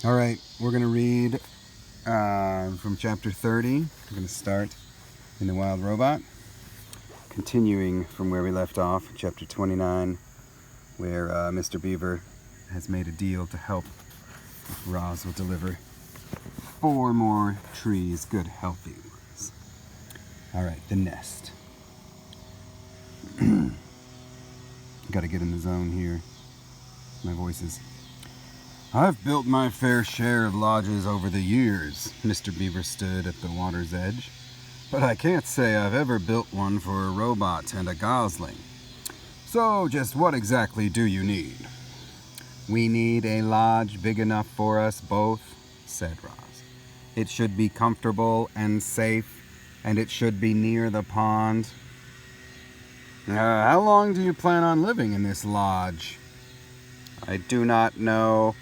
All right, we're going to read from chapter 30. We're going to start in The Wild Robot, continuing from where we left off, chapter 29, where Mr. Beaver has made a deal to help if Roz will deliver 4 more trees, good, healthy ones. All right, the nest. Got to get in the zone here. My voice is... I've built my fair share of lodges over the years. Mr. Beaver stood at the water's edge. But I can't say I've ever built one for a robot and a gosling. So just what exactly do you need? We need a lodge big enough for us both, said Roz. It should be comfortable and safe, and it should be near the pond. How long do you plan on living in this lodge? I do not know.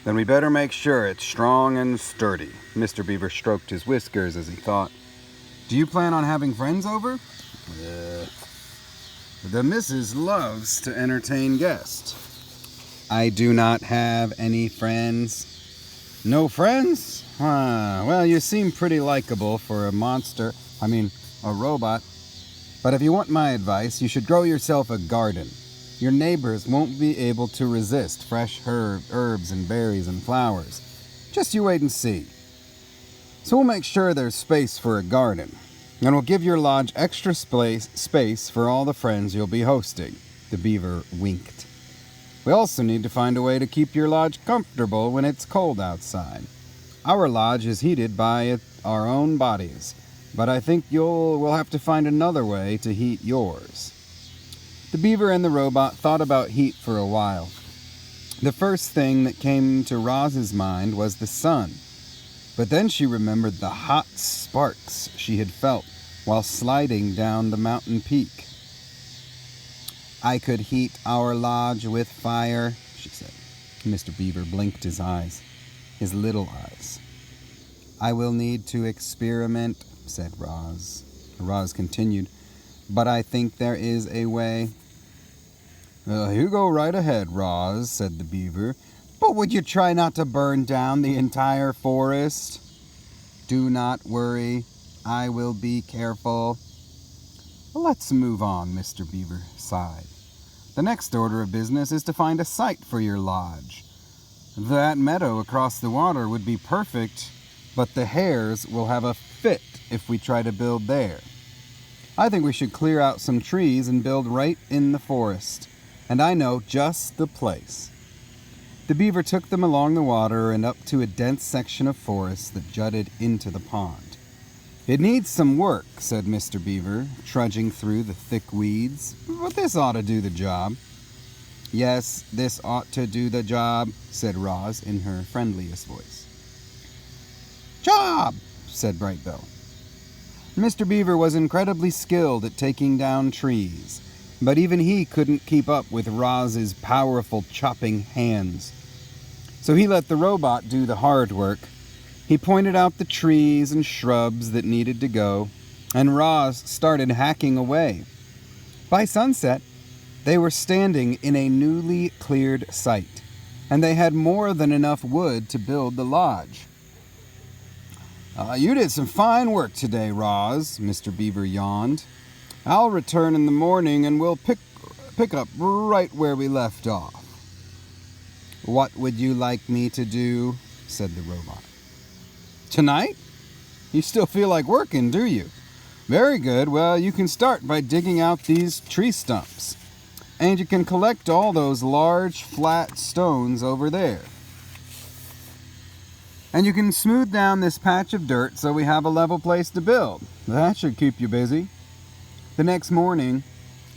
Then we better make sure it's strong and sturdy. Mr. Beaver stroked his whiskers as he thought. Do you plan on having friends over? The missus loves to entertain guests. I do not have any friends. No friends? Well, you seem pretty likable for a robot. But if you want my advice, you should grow yourself a garden. Your neighbors won't be able to resist fresh herbs and berries and flowers. Just you wait and see. So we'll make sure there's space for a garden. And we'll give your lodge extra space for all the friends you'll be hosting. The beaver winked. We also need to find a way to keep your lodge comfortable when it's cold outside. Our lodge is heated by our own bodies, but I think we'll have to find another way to heat yours. The beaver and the robot thought about heat for a while. The first thing that came to Roz's mind was the sun. But then she remembered the hot sparks she had felt while sliding down the mountain peak. I could heat our lodge with fire, she said. Mr. Beaver blinked his eyes, his little eyes. I will need to experiment, said Roz. Roz continued, but I think there is a way. You go right ahead, Roz, said the beaver. But would you try not to burn down the entire forest? Do not worry. I will be careful. Let's move on, Mr. Beaver sighed. The next order of business is to find a site for your lodge. That meadow across the water would be perfect, but the hares will have a fit if we try to build there. I think we should clear out some trees and build right in the forest, and I know just the place. The beaver took them along the water and up to a dense section of forest that jutted into the pond. It needs some work, said Mr. Beaver, trudging through the thick weeds, but this ought to do the job. Yes, this ought to do the job, said Roz in her friendliest voice. Job, said Bright Bill. Mr. Beaver was incredibly skilled at taking down trees, but even he couldn't keep up with Roz's powerful chopping hands. So he let the robot do the hard work. He pointed out the trees and shrubs that needed to go, and Roz started hacking away. By sunset, they were standing in a newly cleared site, and they had more than enough wood to build the lodge. You did some fine work today, Roz, Mr. Beaver yawned. I'll return in the morning and we'll pick up right where we left off. What would you like me to do? Said the robot. Tonight? You still feel like working, do you? Very good. Well, you can start by digging out these tree stumps. And you can collect all those large, flat stones over there. And you can smooth down this patch of dirt so we have a level place to build. That should keep you busy. The next morning,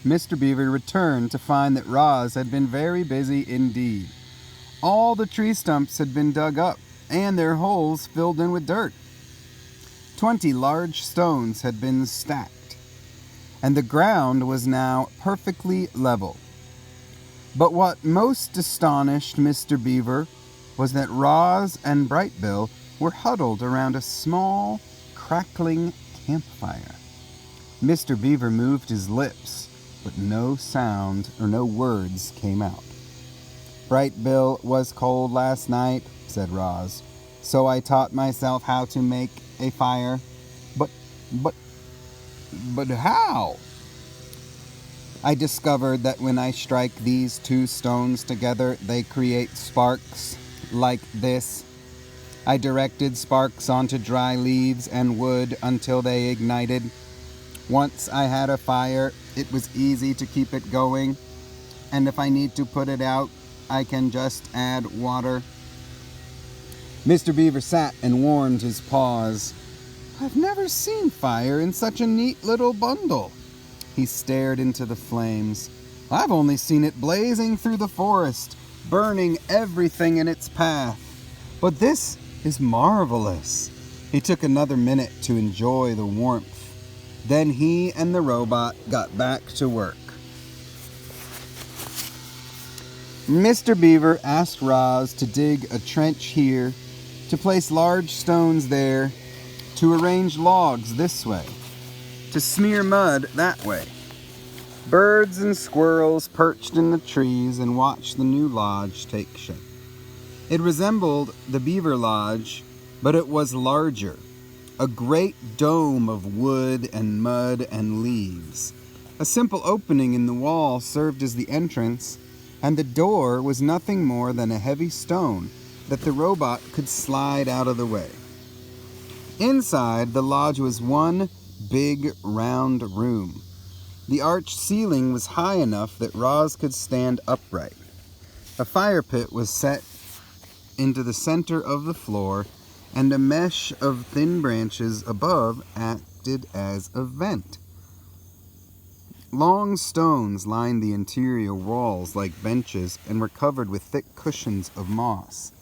Mr. Beaver returned to find that Roz had been very busy indeed. All the tree stumps had been dug up, and their holes filled in with dirt. 20 large stones had been stacked, and the ground was now perfectly level. But what most astonished Mr. Beaver was that Roz and Bright Bill were huddled around a small, crackling campfire. Mr. Beaver moved his lips, but no sound or no words came out. Bright Bill was cold last night, said Roz. So I taught myself how to make a fire. But, but, but how? I discovered that when I strike these two stones together, they create sparks like this. I directed sparks onto dry leaves and wood until they ignited. Once I had a fire, it was easy to keep it going, and if I need to put it out, I can just add water. Mr. Beaver sat and warmed his paws. I've never seen fire in such a neat little bundle. He stared into the flames. I've only seen it blazing through the forest, burning everything in its path. But this is marvelous. He took another minute to enjoy the warmth. Then he and the robot got back to work. Mr. Beaver asked Roz to dig a trench here, to place large stones there, to arrange logs this way, to smear mud that way. Birds and squirrels perched in the trees and watched the new lodge take shape. It resembled the Beaver Lodge, but it was larger, a great dome of wood and mud and leaves. A simple opening in the wall served as the entrance, and the door was nothing more than a heavy stone that the robot could slide out of the way. Inside, the lodge was one big round room. The arched ceiling was high enough that Roz could stand upright. A fire pit was set into the center of the floor, and a mesh of thin branches above acted as a vent. Long stones lined the interior walls like benches and were covered with thick cushions of moss.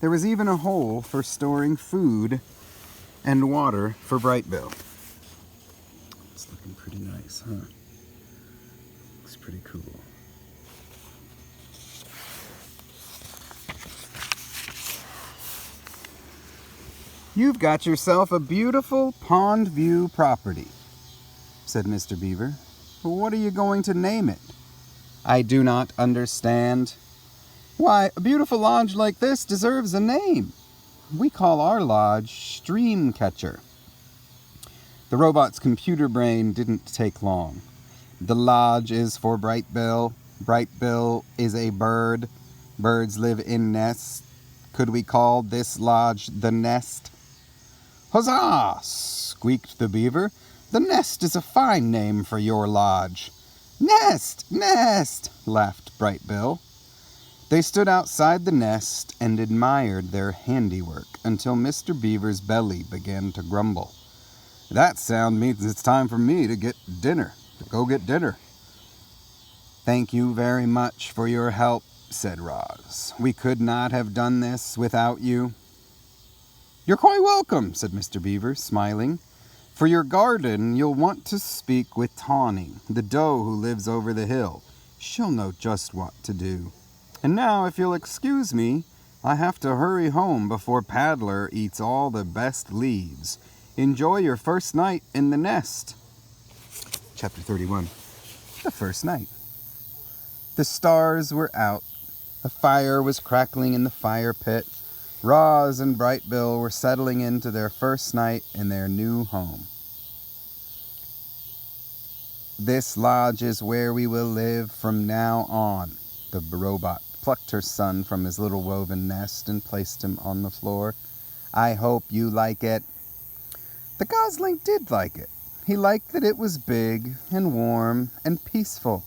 There was even a hole for storing food and water for Bright Bill. It's looking pretty nice, huh? Looks pretty cool. You've got yourself a beautiful pond view property, said Mr. Beaver. What are you going to name it? I do not understand. Why, a beautiful lodge like this deserves a name. We call our lodge Stream Catcher. The robot's computer brain didn't take long. The lodge is for Bright Bill. Bright Bill is a bird. Birds live in nests. Could we call this lodge the Nest? Huzzah! Squeaked the beaver. The Nest is a fine name for your lodge. Nest! Nest! Laughed Bright Bill. They stood outside the nest and admired their handiwork until Mr. Beaver's belly began to grumble. That sound means it's time for me to go get dinner. Thank you very much for your help, said Roz. We could not have done this without you. You're quite welcome, said Mr. Beaver, smiling. For your garden, you'll want to speak with Tawny, the doe who lives over the hill. She'll know just what to do. And now, if you'll excuse me, I have to hurry home before Paddler eats all the best leaves. Enjoy your first night in the nest. Chapter 31. The first night. The stars were out. A fire was crackling in the fire pit. Roz and Bright Bill were settling into their first night in their new home. This lodge is where we will live from now on. The robot plucked her son from his little woven nest and placed him on the floor. I hope you like it. The gosling did like it. He liked that it was big and warm and peaceful,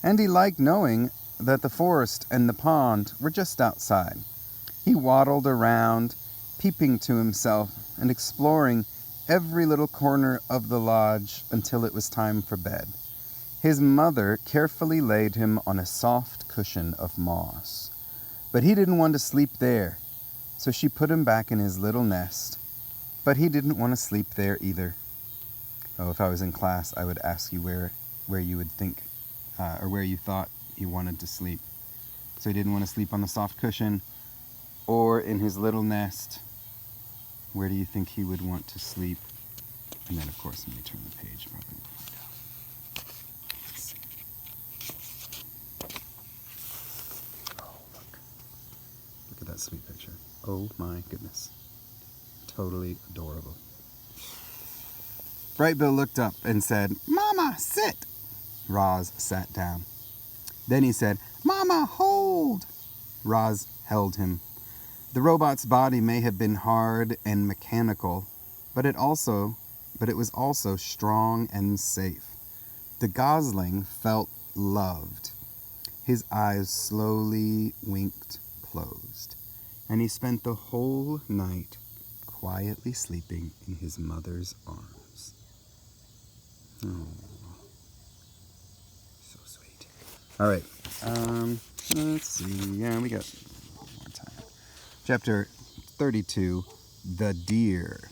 and he liked knowing that the forest and the pond were just outside. He waddled around, peeping to himself and exploring every little corner of the lodge until it was time for bed. His mother carefully laid him on a soft cushion of moss. But he didn't want to sleep there, so she put him back in his little nest. But he didn't want to sleep there either. Oh, if I was in class, I would ask you where you would think, or where you thought he wanted to sleep. So he didn't want to sleep on the soft cushion or in his little nest. Where do you think he would want to sleep? And then, of course, let me turn the page. Probably we'll find out. Let's see. Oh, look. Look at that sweet picture. Oh my goodness. Totally adorable. Bright Bill looked up and said, "Mama, sit." Roz sat down. Then he said, "Mama, hold." Roz held him. The robot's body may have been hard and mechanical, but it was also strong and safe. The gosling felt loved. His eyes slowly winked closed, and he spent the whole night quietly sleeping in his mother's arms. Oh, so sweet. All right, let's see. Yeah, we got more time. Chapter 32, The Deer.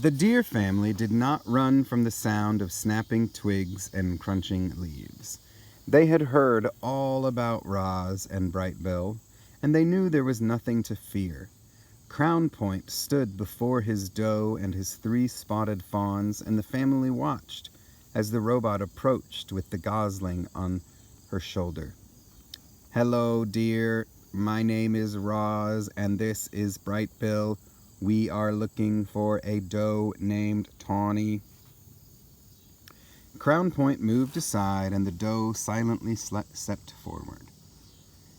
The deer family did not run from the sound of snapping twigs and crunching leaves. They had heard all about Roz and Bright Bill, and they knew there was nothing to fear. Crown Point stood before his doe and his 3 spotted fawns, and the family watched as the robot approached with the gosling on her shoulder. "Hello, dear. My name is Roz, and this is Bright Bill. We are looking for a doe named Tawny." Crown Point moved aside, and the doe silently stepped forward.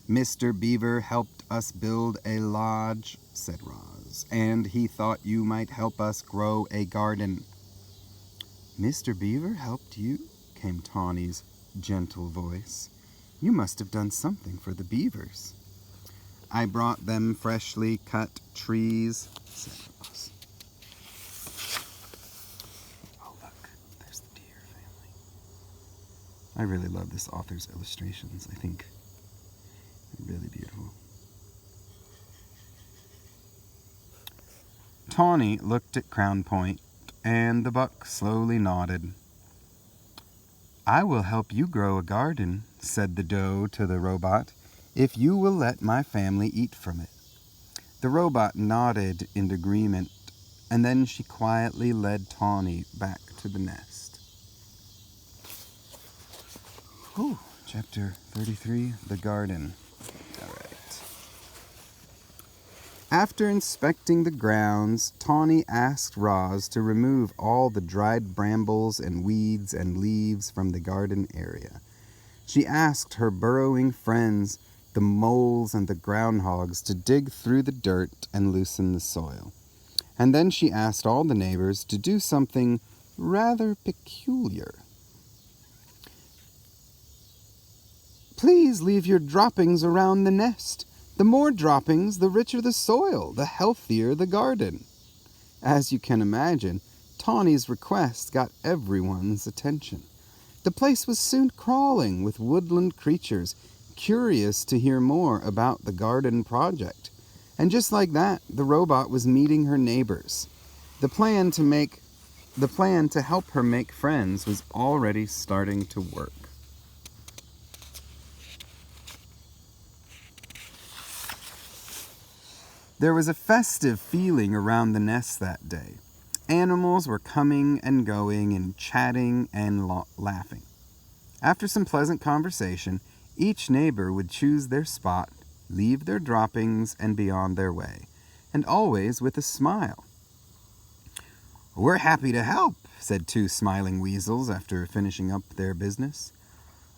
"Mr. Beaver helped us build a lodge," said Roz, "and he thought you might help us grow a garden." "Mr. Beaver helped you?" came Tawny's gentle voice. "You must have done something for the beavers." "I brought them freshly cut trees," said Roz. Oh, look, there's the deer family. I really love this author's illustrations. I think they're really beautiful. Tawny looked at Crown Point, and the buck slowly nodded. "I will help you grow a garden," said the doe to the robot, "if you will let my family eat from it." The robot nodded in agreement, and then she quietly led Tawny back to the nest. Whew. Chapter 33, The Garden. All right. After inspecting the grounds, Tawny asked Roz to remove all the dried brambles and weeds and leaves from the garden area. She asked her burrowing friends, the moles and the groundhogs, to dig through the dirt and loosen the soil. And then she asked all the neighbors to do something rather peculiar. "Please leave your droppings around the nest. The more droppings, the richer the soil, the healthier the garden." As you can imagine, Tawny's request got everyone's attention. The place was soon crawling with woodland creatures, curious to hear more about the garden project. And just like that, the robot was meeting her neighbors. The plan to help her make friends was already starting to work. There was a festive feeling around the nest that day. Animals were coming and going and chatting and laughing. After some pleasant conversation, each neighbor would choose their spot, leave their droppings, and be on their way, and always with a smile. "We're happy to help," said 2 smiling weasels after finishing up their business.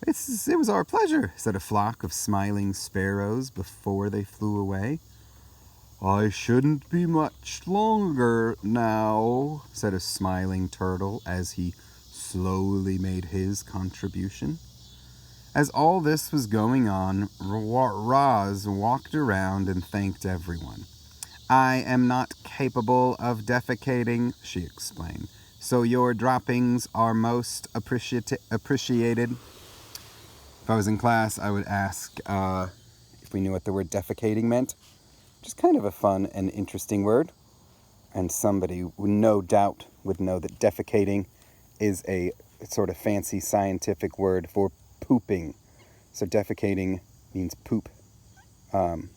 It was our pleasure," said a flock of smiling sparrows before they flew away. "I shouldn't be much longer now," said a smiling turtle as he slowly made his contribution. As all this was going on, Roz walked around and thanked everyone. "I am not capable of defecating," she explained, "so your droppings are most appreciated." If I was in class, I would ask if we knew what the word defecating meant. Which is kind of a fun and interesting word. And somebody would no doubt would know that defecating is a sort of fancy scientific word for pooping. So defecating means poop. So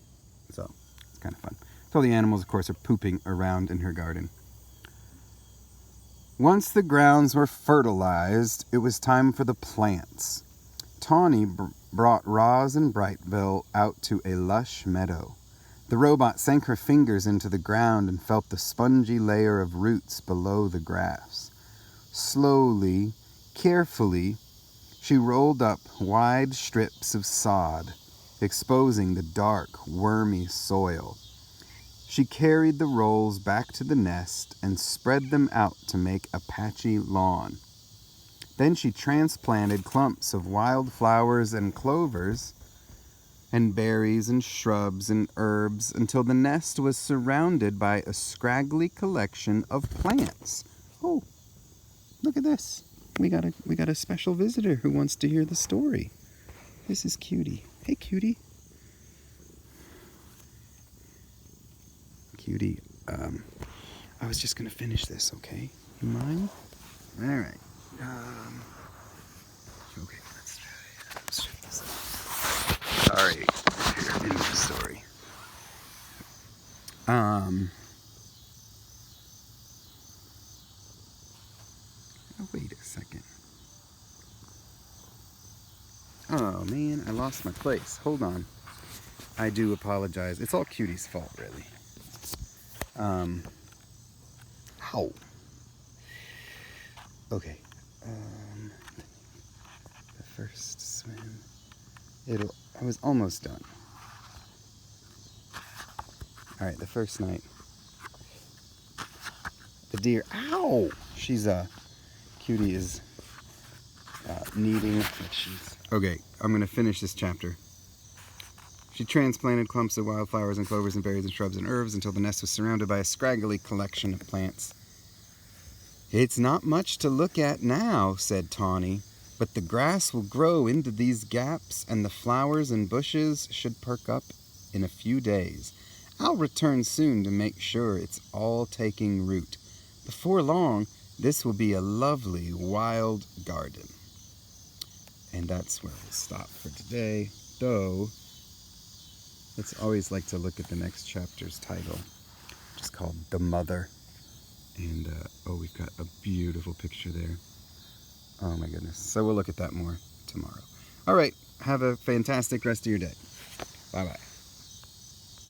it's kind of fun. So the animals, of course, are pooping around in her garden. Once the grounds were fertilized, it was time for the plants. Tawny brought Roz and Brightbill out to a lush meadow. The robot sank her fingers into the ground and felt the spongy layer of roots below the grass. Slowly, carefully, she rolled up wide strips of sod, exposing the dark, wormy soil. She carried the rolls back to the nest and spread them out to make a patchy lawn. Then she transplanted clumps of wildflowers and clovers and berries and shrubs and herbs until the nest was surrounded by a scraggly collection of plants. Oh, look at this. We got a special visitor who wants to hear the story. This is Cutie. Hey, Cutie. Cutie, I was just gonna finish this, okay? You mind? All right. Okay, let's try this. Sorry, in the story. Oh, wait a second. Oh man, I lost my place. Hold on. I do apologize. It's all Cutie's fault, really. Ow. Okay. The first swim. I was almost done. Alright, the first night. The deer. Ow! Cutie is kneading. Okay, I'm gonna finish this chapter. She transplanted clumps of wildflowers and clovers and berries and shrubs and herbs until the nest was surrounded by a scraggly collection of plants. It's not much to look at now, said Tawny, but the grass will grow into these gaps and the flowers and bushes should perk up in a few days. I'll return soon to make sure it's all taking root. Before long, this will be a lovely wild garden. And that's where we'll stop for today, though let's always like to look at the next chapter's title, which is called The Mother. And, we've got a beautiful picture there. Oh my goodness. So we'll look at that more tomorrow. All right. Have a fantastic rest of your day. Bye-bye.